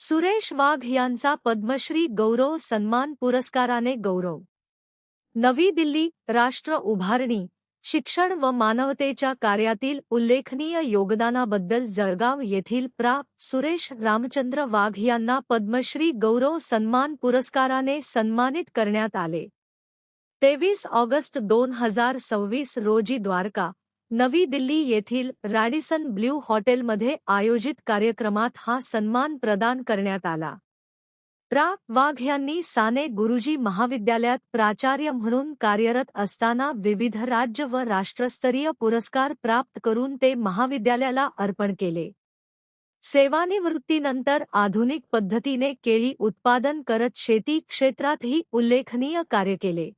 सुरेश वाघ यांचा पद्मश्री गौरव सन्मान पुरस्काराने गौरव. नवी दिल्ली. राष्ट्र उभारणी, शिक्षण व मानवतेच्या कार्यातील उल्लेखनीय योगदानाबद्दल जळगाव येथील प्रा. सुरेश रामचंद्र वाघ यांना पद्मश्री गौरव सन्मान पुरस्काराने सन्मानित करण्यात आले. 23 ऑगस्ट 2026 रोजी द्वारका, नवी दिल्ली येथील रॅडिसन ब्ल्यू हॉटेलमध्ये आयोजित कार्यक्रमात हा सन्मान प्रदान करण्यात आला. प्रा. वाघ यांनी साने गुरुजी महाविद्यालयात प्राचार्य म्हणून कार्यरत असताना विविध राज्य व राष्ट्रस्तरीय पुरस्कार प्राप्त करून ते महाविद्यालयाला अर्पण केले. सेवानिवृत्तीनंतर आधुनिक पद्धतीने केळी उत्पादन करत शेती क्षेत्रातही उल्लेखनीय कार्य केले.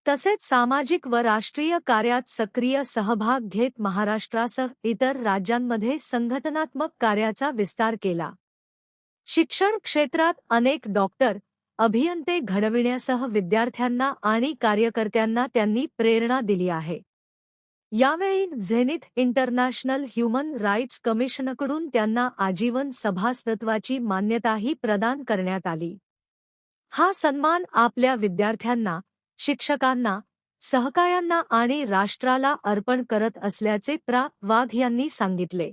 तसेच सामाजिक व राष्ट्रीय कार्यात सक्रिय सहभाग घेत महाराष्ट्रासह इतर राज्यांमध्ये संघटनात्मक कार्याचा विस्तार केला. शिक्षण क्षेत्रात अनेक डॉक्टर, अभियंते घडविण्यासह विद्यार्थ्यांना आणि कार्यकर्त्यांना त्यांनी प्रेरणा दिली आहे. यावेळी झेनिथ इंटरनॅशनल ह्युमन राईट्स कमिशनकडून त्यांना आजीवन सभासदत्वाची मान्यताही प्रदान करण्यात आली. हा सन्मान आपल्या विद्यार्थ्यांना, शिक्षकांना, सहकाऱ्यांना आणि राष्ट्राला अर्पण करत असल्याचे प्रा. वाघ यांनी सांगितले.